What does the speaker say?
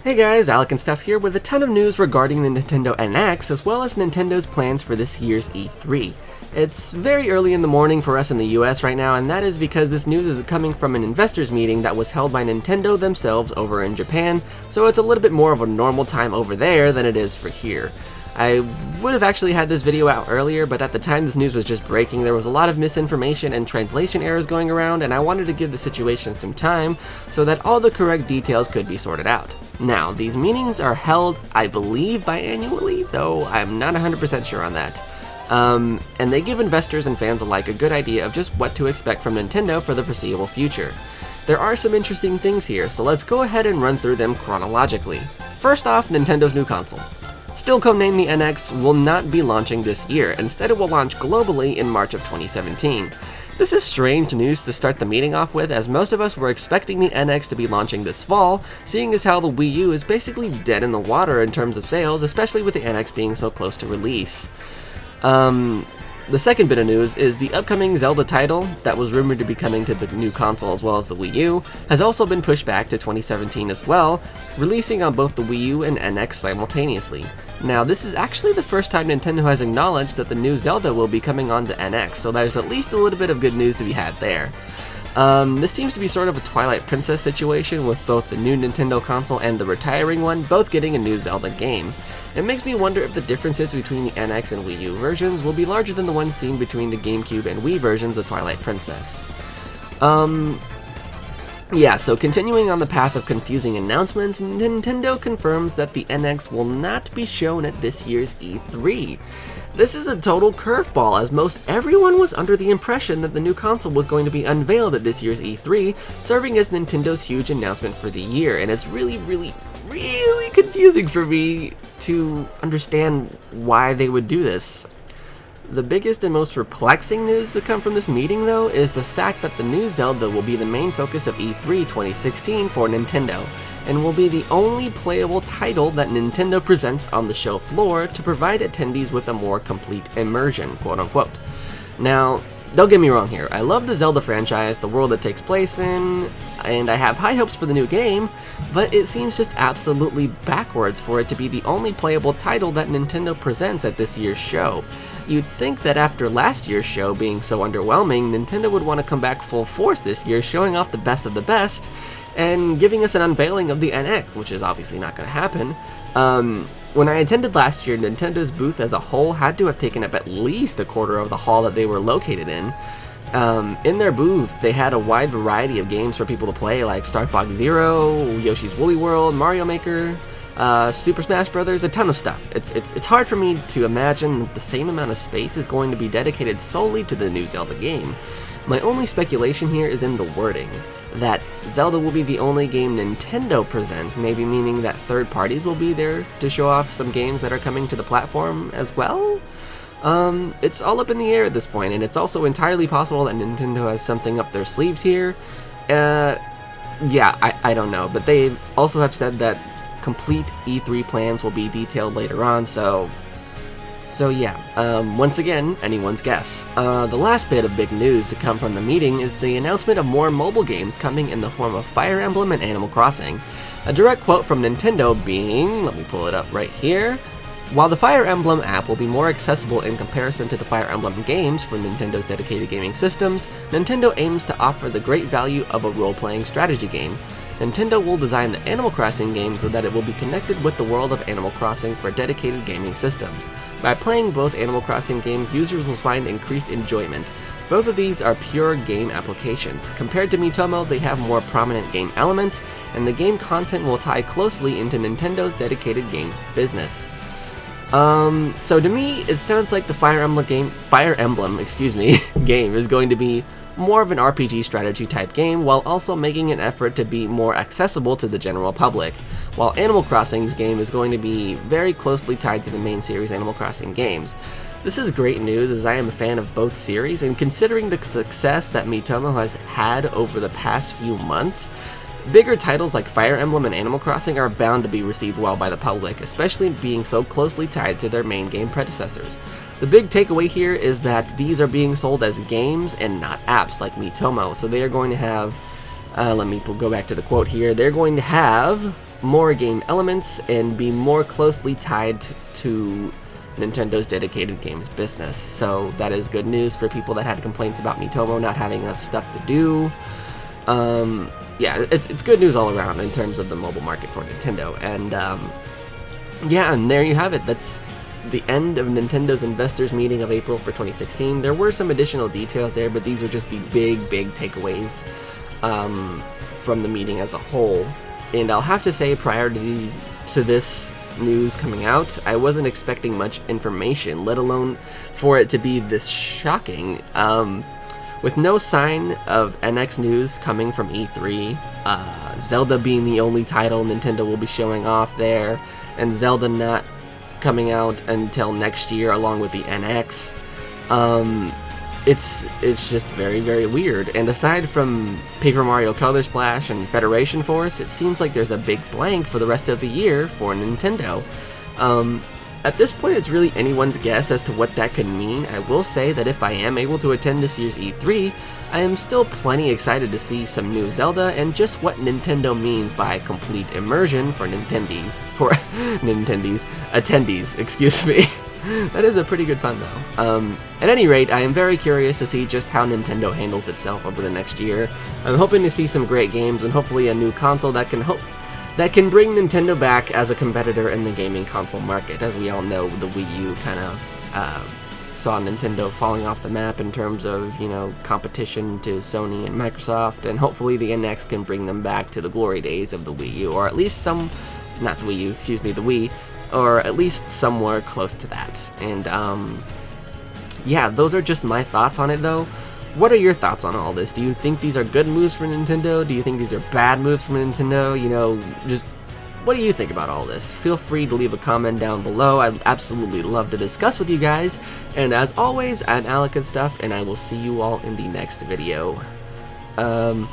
Hey guys, alecandstuff here with a ton of news regarding the Nintendo NX as well as Nintendo's plans for this year's E3. It's very early in the morning for us in the US right now, and that is because this news is coming from an investors meeting that was held by Nintendo themselves over in Japan, so it's a little bit more of a normal time over there than it is for here. I would have actually had this video out earlier, but at the time this news was just breaking, there was a lot of misinformation and translation errors going around, and I wanted to give the situation some time so that all the correct details could be sorted out. Now, these meetings are held, I believe, biannually, though I'm not 100% sure on that. And they give investors and fans alike a good idea of just what to expect from Nintendo for the foreseeable future. There are some interesting things here, so let's go ahead and run through them chronologically. First off, Nintendo's new console. Still codenamed the NX, will not be launching this year. Instead, it will launch globally in March of 2017. This is strange news to start the meeting off with, as most of us were expecting the NX to be launching this fall, seeing as how the Wii U is basically dead in the water in terms of sales, especially with the NX being so close to release. The second bit of news is the upcoming Zelda title that was rumored to be coming to the new console as well as the Wii U has also been pushed back to 2017 as well, releasing on both the Wii U and NX simultaneously. Now, this is actually the first time Nintendo has acknowledged that the new Zelda will be coming on to NX, so there's at least a little bit of good news to be had there. This seems to be sort of a Twilight Princess situation with both the new Nintendo console and the retiring one both getting a new Zelda game. It makes me wonder if the differences between the NX and Wii U versions will be larger than the ones seen between the GameCube and Wii versions of Twilight Princess. Yeah, so continuing on the path of confusing announcements, Nintendo confirms that the NX will not be shown at this year's E3. This is a total curveball, as most everyone was under the impression that the new console was going to be unveiled at this year's E3, serving as Nintendo's huge announcement for the year, and it's really confusing for me to understand why they would do this. The biggest and most perplexing news to come from this meeting, though, is the fact that the new Zelda will be the main focus of E3 2016 for Nintendo, and will be the only playable title that Nintendo presents on the show floor to provide attendees with a more complete immersion, quote-unquote. Now, don't get me wrong here, I love the Zelda franchise, the world it takes place in, and I have high hopes for the new game, but it seems just absolutely backwards for it to be the only playable title that Nintendo presents at this year's show. You'd think that after last year's show being so underwhelming, Nintendo would want to come back full force this year, showing off the best of the best, and giving us an unveiling of the NX, which is obviously not going to happen. When I attended last year, Nintendo's booth as a whole had to have taken up at least a quarter of the hall that they were located in. In their booth, they had a wide variety of games for people to play, like Star Fox Zero, Yoshi's Woolly World, Mario Maker, Super Smash Bros., a ton of stuff. It's hard for me to imagine that the same amount of space is going to be dedicated solely to the new Zelda game. My only speculation here is in the wording, that Zelda will be the only game Nintendo presents, maybe meaning that third parties will be there to show off some games that are coming to the platform as well? It's all up in the air at this point, and it's also entirely possible that Nintendo has something up their sleeves here. Yeah, I don't know, but they also have said that complete E3 plans will be detailed later on, so yeah, once again, anyone's guess. The last bit of big news to come from the meeting is the announcement of more mobile games coming in the form of Fire Emblem and Animal Crossing. A direct quote from Nintendo being, let me pull it up right here, "While the Fire Emblem app will be more accessible in comparison to the Fire Emblem games for Nintendo's dedicated gaming systems, Nintendo aims to offer the great value of a role-playing strategy game. Nintendo will design the Animal Crossing game so that it will be connected with the world of Animal Crossing for dedicated gaming systems. By playing both Animal Crossing games, users will find increased enjoyment. Both of these are pure game applications. Compared to Miitomo, they have more prominent game elements, and the game content will tie closely into Nintendo's dedicated games business." So to me, it sounds like the Fire Emblem game is going to be more of an RPG strategy type game, while also making an effort to be more accessible to the general public, while Animal Crossing's game is going to be very closely tied to the main series Animal Crossing games. This is great news, as I am a fan of both series, and considering the success that Miitomo has had over the past few months, bigger titles like Fire Emblem and Animal Crossing are bound to be received well by the public, especially being so closely tied to their main game predecessors. The big takeaway here is that these are being sold as games and not apps like Miitomo, so they are going to have, let me go back to the quote here, they're going to have more game elements and be more closely tied to Nintendo's dedicated games business. So that is good news for people that had complaints about Miitomo not having enough stuff to do. Yeah, it's good news all around in terms of the mobile market for Nintendo. And yeah, and there you have it. That's the end of Nintendo's investors meeting of April for 2016. There were some additional details there, but these are just the big takeaways from the meeting as a whole. And I'll have to say, prior to this news coming out, I wasn't expecting much information, let alone for it to be this shocking. With no sign of NX news coming from E3, Zelda being the only title Nintendo will be showing off there, and Zelda not coming out until next year along with the NX, it's just very weird. And aside from Paper Mario Color Splash and Federation Force, it seems like there's a big blank for the rest of the year for Nintendo. At this point, it's really anyone's guess as to what that could mean. I will say that if I am able to attend this year's E3, I am still plenty excited to see some new Zelda and just what Nintendo means by complete immersion for attendees, excuse me. That is a pretty good pun, though. At any rate, I am very curious to see just how Nintendo handles itself over the next year. I'm hoping to see some great games and hopefully a new console that can bring Nintendo back as a competitor in the gaming console market. As we all know, the Wii U kind of saw Nintendo falling off the map in terms of, you know, competition to Sony and Microsoft, and hopefully the NX can bring them back to the glory days of the Wii U, or at least the Wii, or at least somewhere close to that. And yeah, those are just my thoughts on it, though. What are your thoughts on all this? Do you think these are good moves for Nintendo? Do you think these are bad moves from Nintendo? You know, just what do you think about all this? Feel free to leave a comment down below. I'd absolutely love to discuss with you guys. And as always, I'm alecandstuff, and I will see you all in the next video. Bye!